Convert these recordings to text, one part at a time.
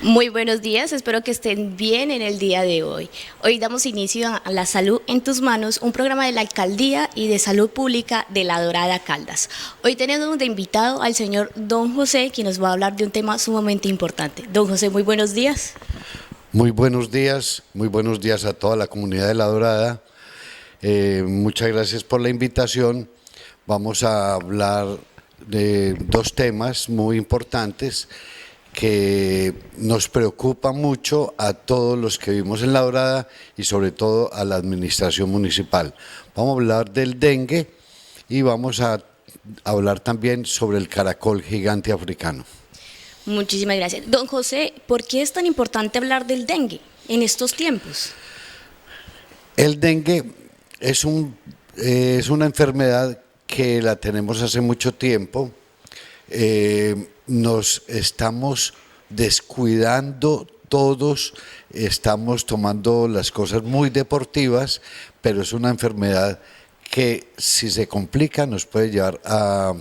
Muy buenos días, espero que estén bien en el día de hoy. Hoy damos inicio a La Salud en tus manos, un programa de la Alcaldía y de Salud Pública de La Dorada Caldas. Hoy tenemos de invitado al señor Don José, quien nos va a hablar de un tema sumamente importante. Don José, muy buenos días. Muy buenos días a toda la comunidad de La Dorada. Muchas gracias por la invitación. Vamos a hablar de dos temas muy importantes que nos preocupa mucho a todos los que vivimos en La Dorada y sobre todo a la administración municipal. Vamos a hablar del dengue y vamos a hablar también sobre el caracol gigante africano. Muchísimas gracias. Don José, ¿por qué es tan importante hablar del dengue en estos tiempos? El dengue es una enfermedad que la tenemos hace mucho tiempo. Nos estamos descuidando todos, estamos tomando las cosas muy deportivas, pero es una enfermedad que si se complica nos puede llevar a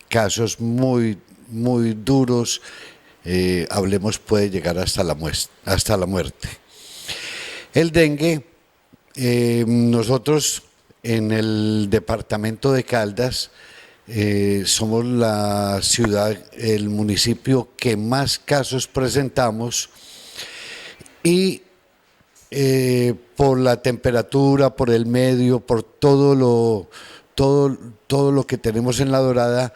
casos muy duros, hablemos puede llegar hasta la muerte. El dengue, nosotros en el departamento de Caldas, somos la ciudad, el municipio que más casos presentamos y por la temperatura, por el medio, por todo lo que tenemos en La Dorada,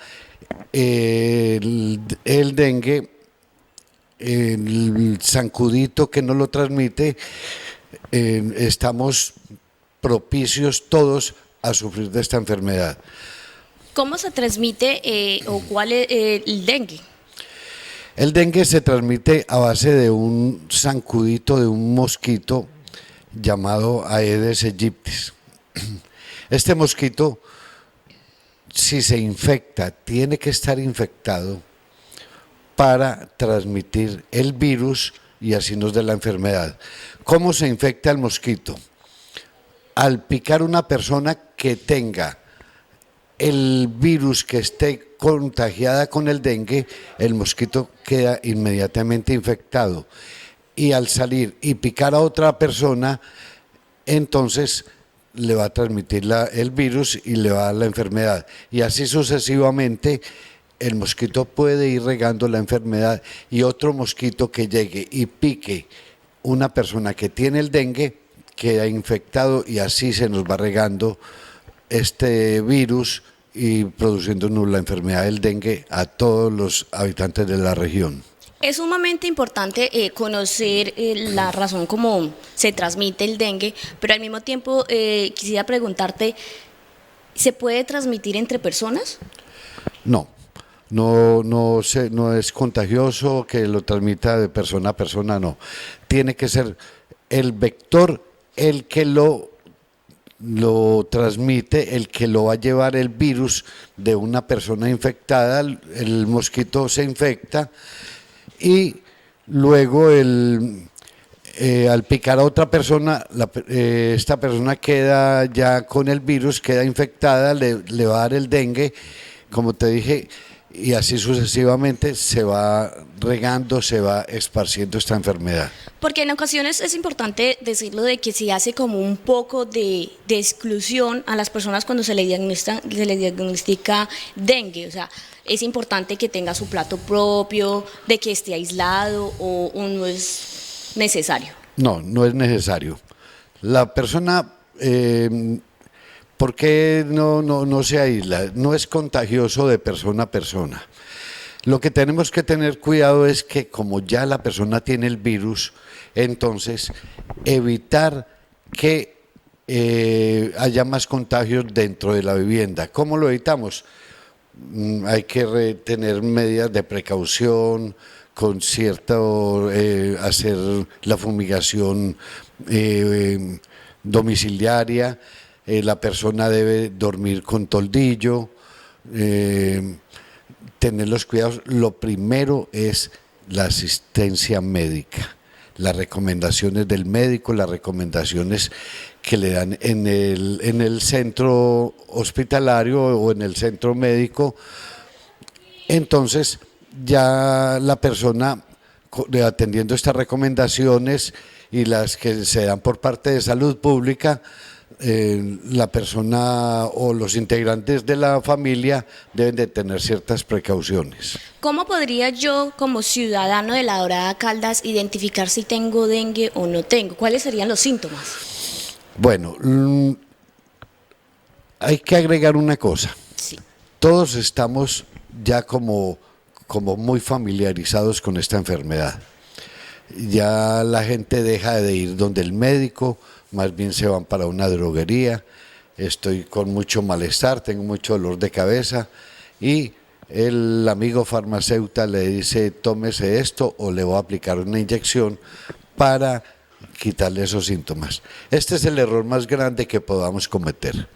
el dengue, el zancudito que nos lo transmite, estamos propicios todos a sufrir de esta enfermedad. ¿Cómo se transmite o cuál es el dengue? El dengue se transmite a base de un zancudito de un mosquito llamado Aedes aegypti. Este mosquito, si se infecta, tiene que estar infectado para transmitir el virus y así nos dé la enfermedad. ¿Cómo se infecta el mosquito? Al picar una persona que tenga el virus, que esté contagiada con el dengue, el mosquito queda inmediatamente infectado y al salir y picar a otra persona, entonces le va a transmitir el virus y le va a dar la enfermedad y así sucesivamente. El mosquito puede ir regando la enfermedad y otro mosquito que llegue y pique una persona que tiene el dengue queda infectado y así se nos va regando este virus y produciéndonos la enfermedad del dengue a todos los habitantes de la región. Es sumamente importante conocer la razón cómo se transmite el dengue, pero al mismo tiempo quisiera preguntarte, ¿se puede transmitir entre personas? No es contagioso que lo transmita de persona a persona, no. Tiene que ser el vector el que lo transmite, el que lo va a llevar el virus de una persona infectada, el mosquito se infecta y luego al picar a otra persona, esta persona queda ya con el virus, queda infectada, le va a dar el dengue, como te dije, y así sucesivamente se va regando, se va esparciendo esta enfermedad. Porque en ocasiones es importante decirlo de que se hace como un poco de exclusión a las personas cuando se le diagnostica dengue, o sea, es importante que tenga su plato propio, de que esté aislado o no es necesario. No es necesario. La persona, ¿por qué no se aísla? No es contagioso de persona a persona. Lo que tenemos que tener cuidado es que como ya la persona tiene el virus, entonces evitar que haya más contagios dentro de la vivienda. ¿Cómo lo evitamos? Hay que tener medidas de precaución, con hacer la fumigación domiciliaria, la persona debe dormir con toldillo, tener los cuidados. Lo primero es la asistencia médica, las recomendaciones del médico, las recomendaciones que le dan en el centro hospitalario o en el centro médico. Entonces ya la persona atendiendo estas recomendaciones y las que se dan por parte de salud pública, la persona o los integrantes de la familia deben de tener ciertas precauciones. ¿Cómo podría yo, como ciudadano de La Dorada Caldas, identificar si tengo dengue o no tengo? ¿Cuáles serían los síntomas? Bueno, hay que agregar una cosa. Sí. Todos estamos ya como muy familiarizados con esta enfermedad. Ya la gente deja de ir donde el médico, más bien se van para una droguería. Estoy con mucho malestar, tengo mucho dolor de cabeza y el amigo farmacéutico le dice tómese esto o le voy a aplicar una inyección para quitarle esos síntomas. Este es el error más grande que podamos cometer.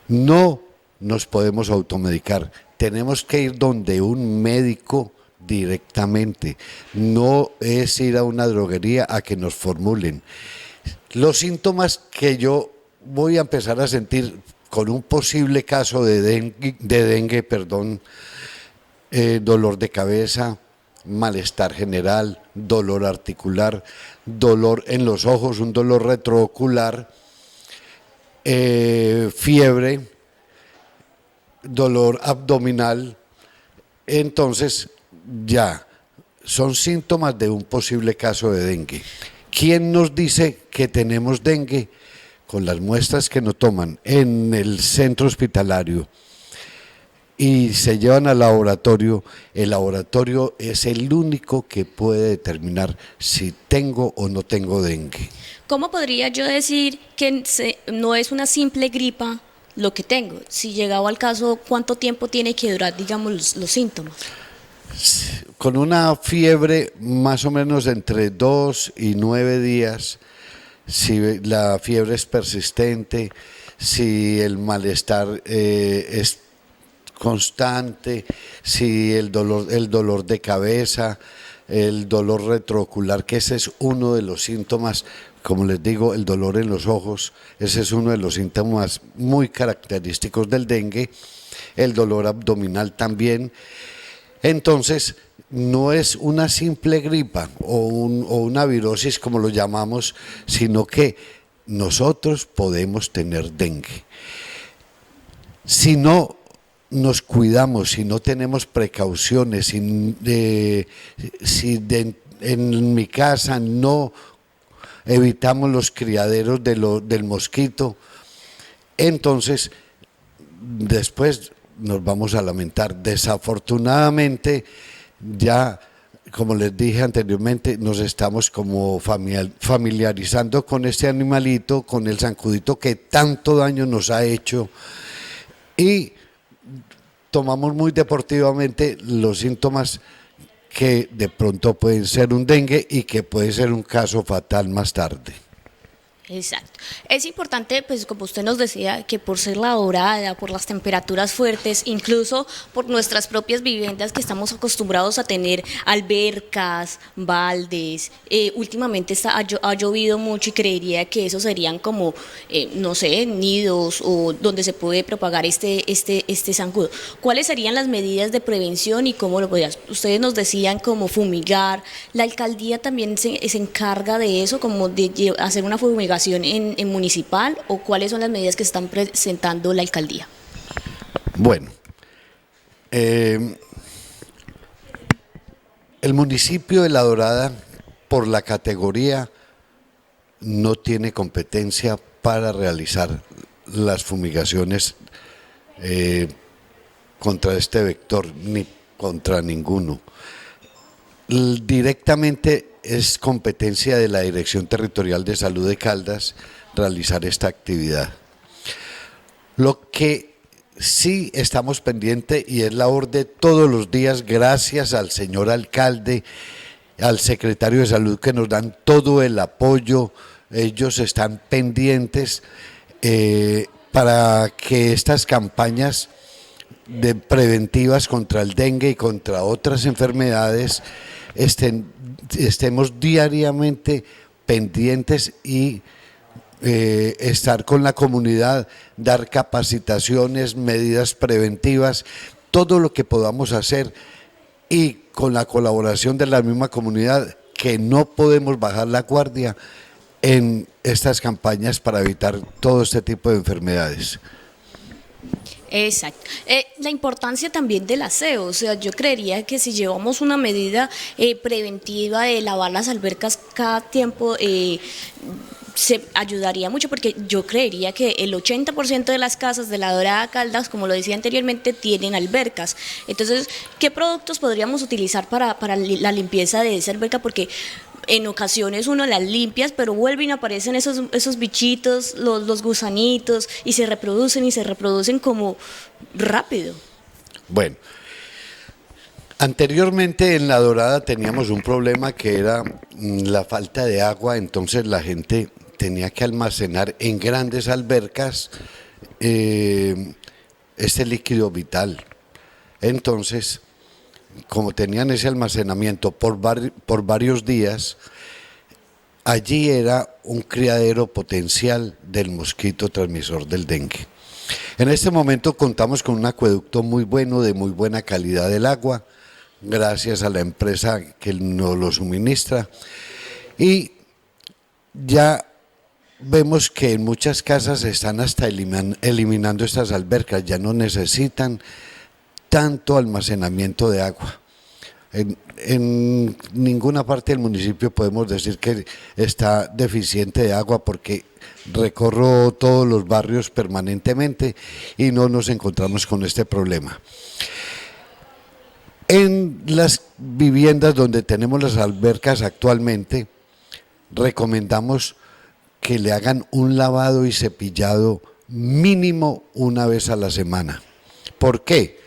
No nos podemos automedicar, tenemos que ir donde un médico directamente, no es ir a una droguería a que nos formulen. Los síntomas que yo voy a empezar a sentir con un posible caso de dengue, dolor de cabeza, malestar general, dolor articular, dolor en los ojos, un dolor retroocular, fiebre, dolor abdominal. Entonces ya son síntomas de un posible caso de dengue. ¿Quién nos dice que tenemos dengue? Con las muestras que nos toman en el centro hospitalario y se llevan al laboratorio, el laboratorio es el único que puede determinar si tengo o no tengo dengue. ¿Cómo podría yo decir que no es una simple gripa lo que tengo? Si llegado al caso, ¿cuánto tiempo tiene que durar, digamos, los síntomas? Con una fiebre más o menos entre 2 y 9 días, si la fiebre es persistente, si el malestar es constante, si el dolor de cabeza, el dolor retroocular, que ese es uno de los síntomas, como les digo, el dolor en los ojos, ese es uno de los síntomas muy característicos del dengue, el dolor abdominal también. Entonces, no es una simple gripa o una virosis como lo llamamos, sino que nosotros podemos tener dengue. Si no nos cuidamos, si no tenemos precauciones, en mi casa no evitamos los criaderos del mosquito, entonces después nos vamos a lamentar. Desafortunadamente, ya, como les dije anteriormente, nos estamos como familiarizando con este animalito, con el zancudito que tanto daño nos ha hecho y tomamos muy deportivamente los síntomas que de pronto pueden ser un dengue y que puede ser un caso fatal más tarde. Exacto. Es importante, pues como usted nos decía, que por ser La Dorada, por las temperaturas fuertes, incluso por nuestras propias viviendas que estamos acostumbrados a tener albercas, baldes, últimamente ha llovido mucho y creería que esos serían como, no sé, nidos o donde se puede propagar este zancudo. ¿Cuáles serían las medidas de prevención y cómo lo podrías? Ustedes nos decían como fumigar, la alcaldía también se encarga de eso, como de hacer una fumigación en municipal, o cuáles son las medidas que están presentando la alcaldía. Bueno, el municipio de La Dorada, por la categoría, no tiene competencia para realizar las fumigaciones contra este vector, ni contra ninguno. Directamente es competencia de la Dirección Territorial de Salud de Caldas realizar esta actividad. Lo que sí estamos pendientes y es labor de todos los días, gracias al señor alcalde, al secretario de Salud que nos dan todo el apoyo, ellos están pendientes para que estas campañas preventivas contra el dengue y contra otras enfermedades estemos diariamente pendientes y estar con la comunidad, dar capacitaciones, medidas preventivas, todo lo que podamos hacer y con la colaboración de la misma comunidad, que no podemos bajar la guardia en estas campañas para evitar todo este tipo de enfermedades. Exacto. La importancia también del aseo, o sea, yo creería que si llevamos una medida preventiva de lavar las albercas cada tiempo, se ayudaría mucho, porque yo creería que el 80% de las casas de la Dorada Caldas, como lo decía anteriormente, tienen albercas. Entonces, ¿qué productos podríamos utilizar para la limpieza de esa alberca? Porque en ocasiones uno las limpias, pero vuelven y aparecen esos bichitos, los gusanitos, y se reproducen como rápido. Bueno, anteriormente en La Dorada teníamos un problema que era la falta de agua, entonces la gente tenía que almacenar en grandes albercas este líquido vital. Entonces, como tenían ese almacenamiento por varios días, allí era un criadero potencial del mosquito transmisor del dengue. En este momento contamos con un acueducto muy bueno, de muy buena calidad del agua, gracias a la empresa que nos lo suministra, y ya vemos que en muchas casas se están hasta eliminando estas albercas, ya no necesitan tanto almacenamiento de agua. En ninguna parte del municipio podemos decir que está deficiente de agua, porque recorro todos los barrios permanentemente y no nos encontramos con este problema. En las viviendas donde tenemos las albercas actualmente, recomendamos que le hagan un lavado y cepillado mínimo una vez a la semana. ¿Por qué?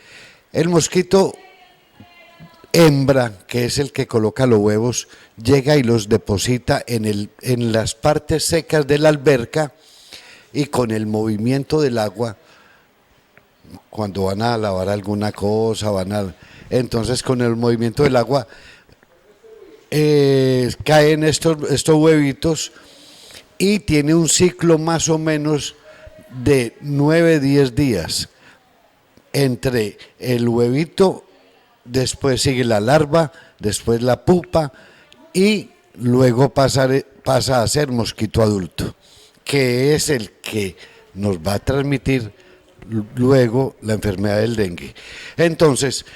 El mosquito hembra, que es el que coloca los huevos, llega y los deposita en las partes secas de la alberca, y con el movimiento del agua, cuando van a lavar alguna cosa, entonces con el movimiento del agua caen estos huevitos, y tiene un ciclo más o menos de 9-10 días. Entre el huevito, después sigue la larva, después la pupa, y luego pasa a ser mosquito adulto, que es el que nos va a transmitir luego la enfermedad del dengue. Entonces,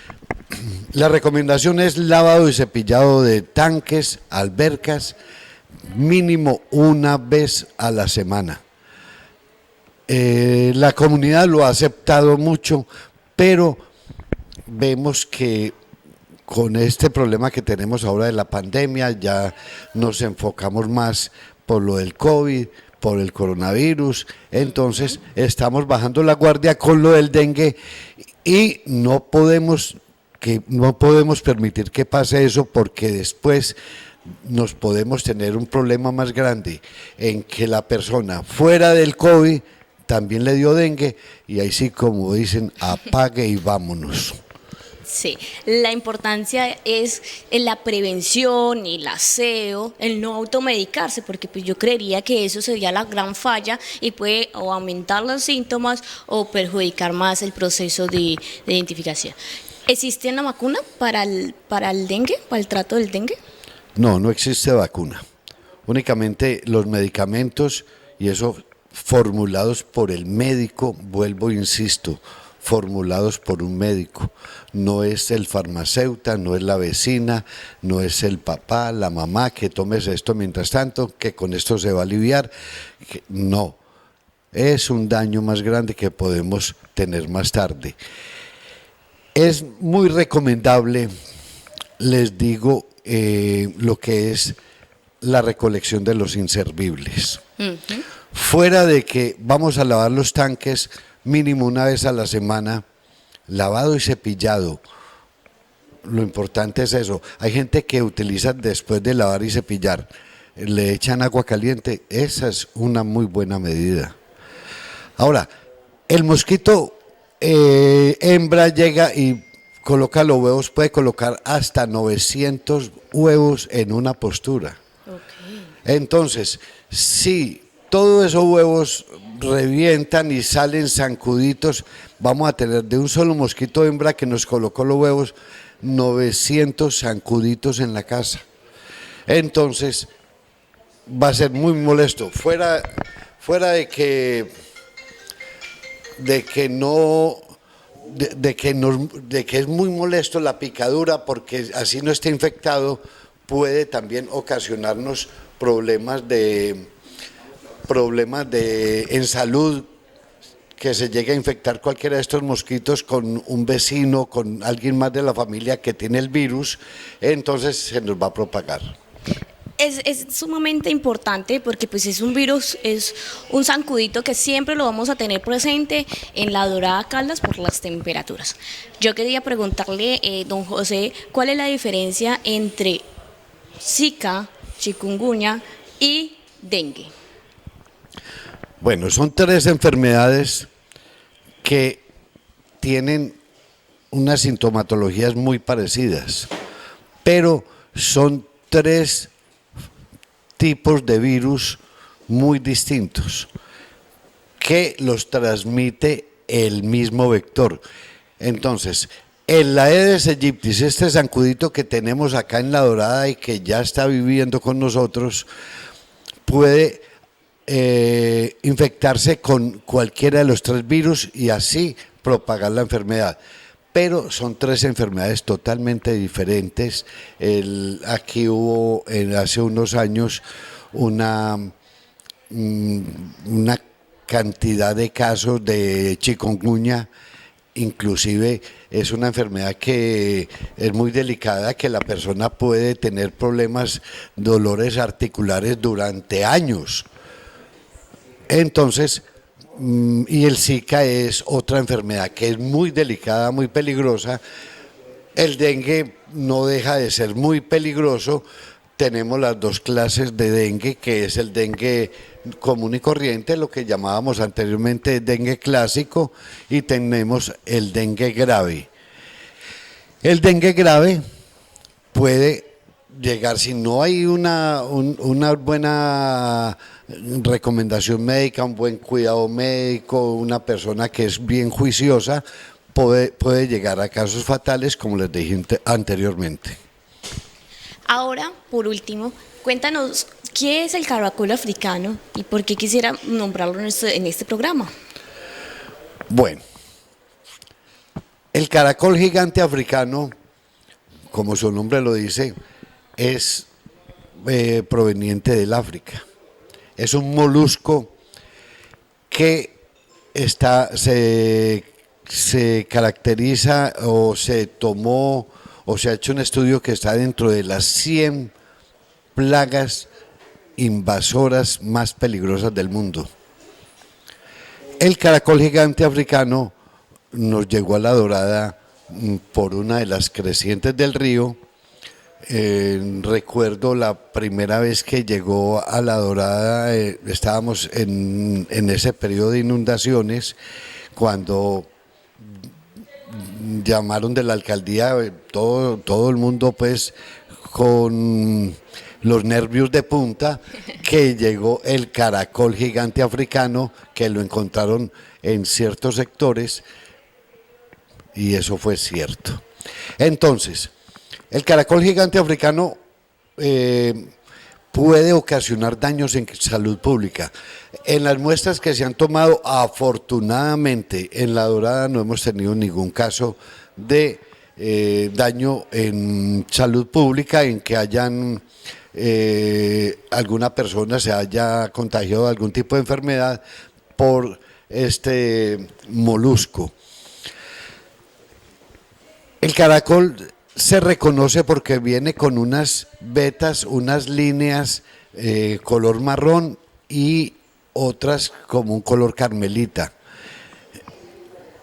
la recomendación es lavado y cepillado de tanques, albercas, mínimo una vez a la semana. La comunidad lo ha aceptado mucho, pero vemos que con este problema que tenemos ahora de la pandemia, ya nos enfocamos más por lo del COVID, por el coronavirus, entonces estamos bajando la guardia con lo del dengue, y no podemos permitir que pase eso, porque después nos podemos tener un problema más grande en que la persona fuera del COVID también le dio dengue, y ahí sí, como dicen, apague y vámonos. Sí, la importancia es en la prevención, el aseo, el no automedicarse, porque pues yo creería que eso sería la gran falla, y puede o aumentar los síntomas o perjudicar más el proceso de identificación. ¿Existe una vacuna para el dengue, para el trato del dengue? No, no existe vacuna. Únicamente los medicamentos, y eso formulados por el médico, vuelvo, insisto, formulados por un médico. No es el farmacéutico, no es la vecina, no es el papá, la mamá, que tomes esto mientras tanto, que con esto se va a aliviar. No, es un daño más grande que podemos tener más tarde. Es muy recomendable, les digo, lo que es la recolección de los inservibles. Fuera de que vamos a lavar los tanques mínimo una vez a la semana, lavado y cepillado, lo importante es eso. Hay gente que utiliza, después de lavar y cepillar, le echan agua caliente, esa es una muy buena medida. Ahora, el mosquito hembra llega y coloca los huevos, puede colocar hasta 900 huevos en una postura. Entonces, si todos esos huevos revientan y salen zancuditos, vamos a tener de un solo mosquito hembra que nos colocó los huevos 900 zancuditos en la casa. Entonces, va a ser muy molesto. Fuera de que es muy molesto la picadura, porque así no esté infectado, puede también ocasionarnos problemas en salud, que se llegue a infectar cualquiera de estos mosquitos con un vecino, con alguien más de la familia que tiene el virus, entonces se nos va a propagar. Es sumamente importante porque pues es un virus, es un zancudito que siempre lo vamos a tener presente en la Dorada Caldas por las temperaturas. Yo quería preguntarle, don José, ¿cuál es la diferencia entre Zika, chikungunya y dengue? Bueno, son 3 enfermedades que tienen unas sintomatologías muy parecidas, pero son 3 tipos de virus muy distintos que los transmite el mismo vector. Entonces, el Aedes aegypti, este zancudito que tenemos acá en La Dorada y que ya está viviendo con nosotros, puede infectarse con cualquiera de los 3 virus y así propagar la enfermedad. Pero son 3 enfermedades totalmente diferentes. Aquí hubo hace unos años una cantidad de casos de chikungunya, inclusive es una enfermedad que es muy delicada, que la persona puede tener problemas, dolores articulares durante años. Entonces, y el Zika es otra enfermedad que es muy delicada, muy peligrosa. El dengue no deja de ser muy peligroso. Tenemos las 2 clases de dengue, que es el dengue común y corriente, lo que llamábamos anteriormente dengue clásico, y tenemos el dengue grave. El dengue grave puede llegar, si no hay una buena recomendación médica, un buen cuidado médico, una persona que es bien juiciosa, puede llegar a casos fatales, como les dije anteriormente. Ahora, por último, cuéntanos, ¿qué es el caracol africano y por qué quisiera nombrarlo en este programa? Bueno, el caracol gigante africano, como su nombre lo dice, es proveniente del África. Es un molusco que se caracteriza o se tomó o se ha hecho un estudio que está dentro de las 100 plagas invasoras más peligrosas del mundo. El caracol gigante africano nos llegó a La Dorada por una de las crecientes del río. Recuerdo la primera vez que llegó a La Dorada, estábamos en ese periodo de inundaciones, cuando llamaron de la alcaldía, todo el mundo pues con los nervios de punta, que llegó el caracol gigante africano, que lo encontraron en ciertos sectores, y eso fue cierto. Entonces, el caracol gigante africano puede ocasionar daños en salud pública. En las muestras que se han tomado, afortunadamente, en La Dorada no hemos tenido ningún caso de daño en salud pública, en que alguna persona se haya contagiado de algún tipo de enfermedad por este molusco. El caracol se reconoce porque viene con unas vetas, unas líneas color marrón y otras como un color carmelita.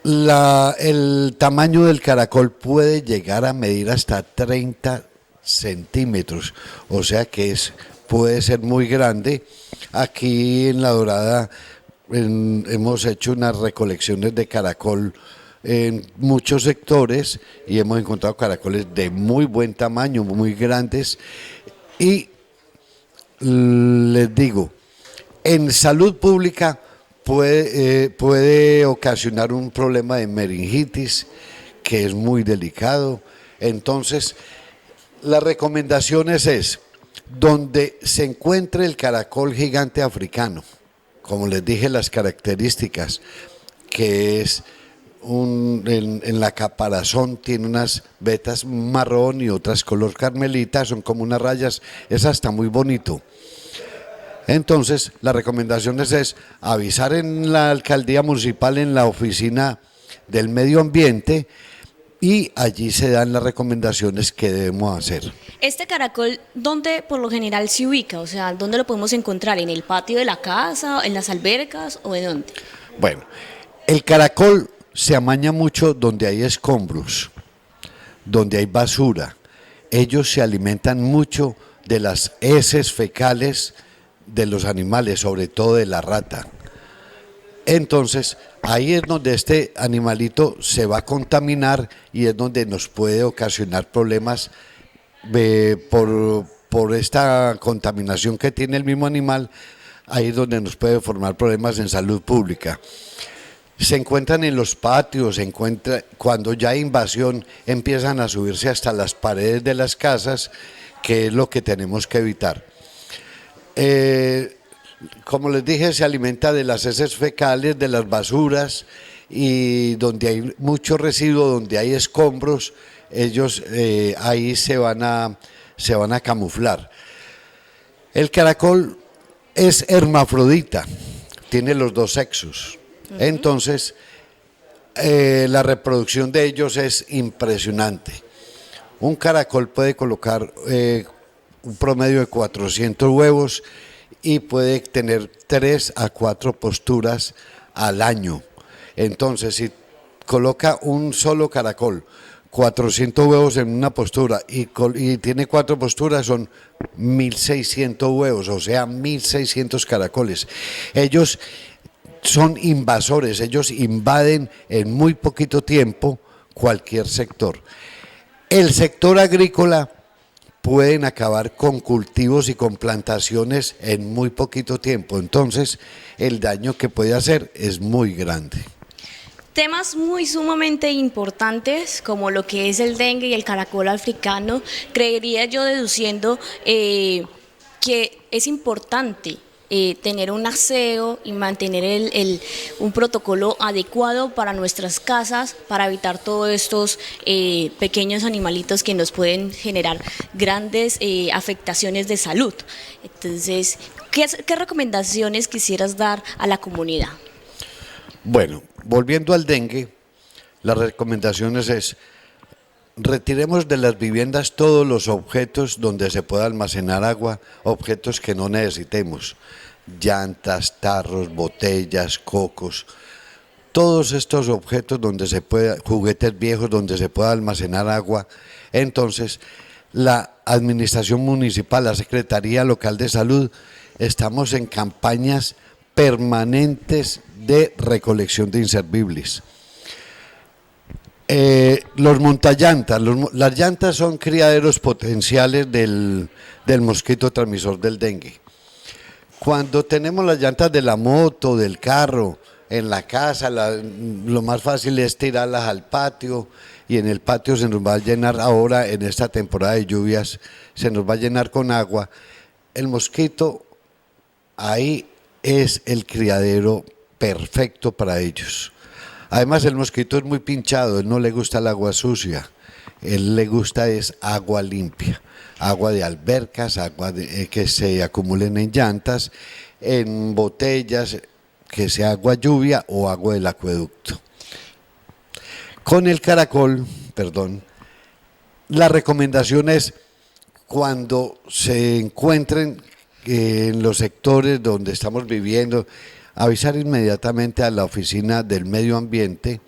El tamaño del caracol puede llegar a medir hasta 30 centímetros, o sea que puede ser muy grande. Aquí en La Dorada hemos hecho unas recolecciones de caracol en muchos sectores y hemos encontrado caracoles de muy buen tamaño, muy grandes, y les digo, en salud pública puede ocasionar un problema de meningitis, que es muy delicado. Entonces, las recomendaciones es, donde se encuentre el caracol gigante africano, como les dije las características, que es en la caparazón tiene unas vetas marrón y otras color carmelita, son como unas rayas, es hasta muy bonito. Entonces, las recomendaciones es avisar en la alcaldía municipal, en la oficina del medio ambiente, y allí se dan las recomendaciones que debemos hacer. Este caracol, ¿dónde por lo general se ubica? O sea, ¿dónde lo podemos encontrar? ¿En el patio de la casa, en las albercas o en dónde? Bueno, el caracol se amaña mucho donde hay escombros, donde hay basura. Ellos se alimentan mucho de las heces fecales de los animales, sobre todo de la rata. Entonces, ahí es donde este animalito se va a contaminar y es donde nos puede ocasionar problemas por esta contaminación que tiene el mismo animal. Ahí es donde nos puede formar problemas en salud pública. Se encuentran en los patios, cuando ya hay invasión empiezan a subirse hasta las paredes de las casas, que es lo que tenemos que evitar. Como les dije, se alimenta de las heces fecales, de las basuras, y donde hay mucho residuo, donde hay escombros, ellos ahí se van a camuflar. El caracol es hermafrodita, tiene los dos sexos. Entonces, la reproducción de ellos es impresionante. Un caracol puede colocar un promedio de 400 huevos y puede tener 3 a 4 posturas al año. Entonces, si coloca un solo caracol, 400 huevos en una postura y tiene 4 posturas, son 1.600 huevos, o sea, 1.600 caracoles. Ellos son invasores, ellos invaden en muy poquito tiempo cualquier sector. El sector agrícola pueden acabar con cultivos y con plantaciones en muy poquito tiempo, entonces el daño que puede hacer es muy grande. Temas muy sumamente importantes como lo que es el dengue y el caracol africano, creería yo deduciendo que es importante tener un aseo y mantener un protocolo adecuado para nuestras casas para evitar todos estos pequeños animalitos que nos pueden generar grandes afectaciones de salud. Entonces, ¿qué recomendaciones quisieras dar a la comunidad? Bueno, volviendo al dengue, las recomendaciones es: retiremos de las viviendas todos los objetos donde se pueda almacenar agua, objetos que no necesitemos, llantas, tarros, botellas, cocos, todos estos objetos donde se pueda, juguetes viejos donde se pueda almacenar agua. Entonces, la administración municipal, la Secretaría Local de Salud, estamos en campañas permanentes de recolección de inservibles. Los montallantas, las llantas son criaderos potenciales del mosquito transmisor del dengue. Cuando tenemos las llantas de la moto, del carro, en la casa, lo más fácil es tirarlas al patio, y en el patio se nos va a llenar ahora, en esta temporada de lluvias, se nos va a llenar con agua. El mosquito ahí es el criadero perfecto para ellos. Además, el mosquito es muy pinchado, él no le gusta el agua sucia, él le gusta es agua limpia, agua de albercas, agua que se acumulen en llantas, en botellas, que sea agua lluvia o agua del acueducto. Con el caracol, la recomendación es, cuando se encuentren en los sectores donde estamos viviendo, avisar inmediatamente a la oficina del medio ambiente,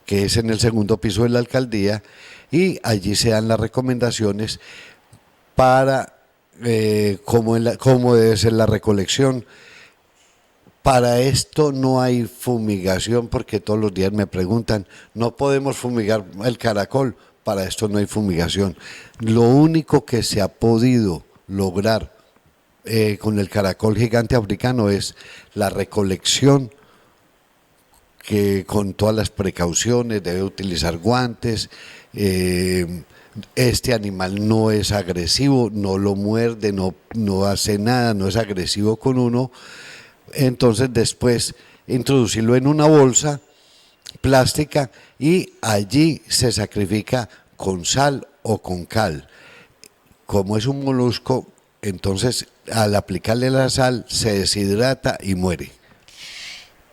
que es en el segundo piso de la alcaldía, y allí se dan las recomendaciones para cómo debe ser la recolección. Para esto no hay fumigación, porque todos los días me preguntan, ¿no podemos fumigar el caracol? Para esto no hay fumigación. Lo único que se ha podido lograr con el caracol gigante africano es la recolección, que con todas las precauciones, debe utilizar guantes, este animal no es agresivo, no lo muerde, no hace nada, no es agresivo con uno. Entonces después introducirlo en una bolsa plástica y allí se sacrifica con sal o con cal. Como es un molusco, entonces al aplicarle la sal se deshidrata y muere.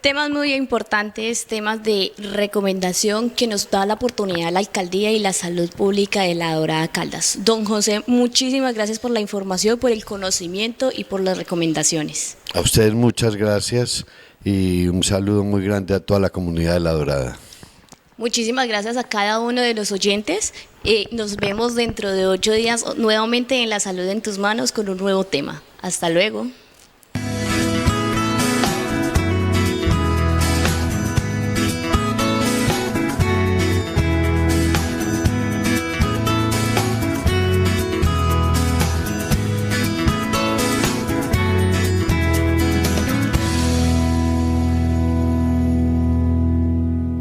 Temas muy importantes, temas de recomendación que nos da la oportunidad la Alcaldía y la Salud Pública de La Dorada Caldas. Don José, muchísimas gracias por la información, por el conocimiento y por las recomendaciones. A ustedes muchas gracias y un saludo muy grande a toda la comunidad de La Dorada. Muchísimas gracias a cada uno de los oyentes. Nos vemos dentro de 8 días nuevamente en La Salud en tus manos con un nuevo tema. Hasta luego.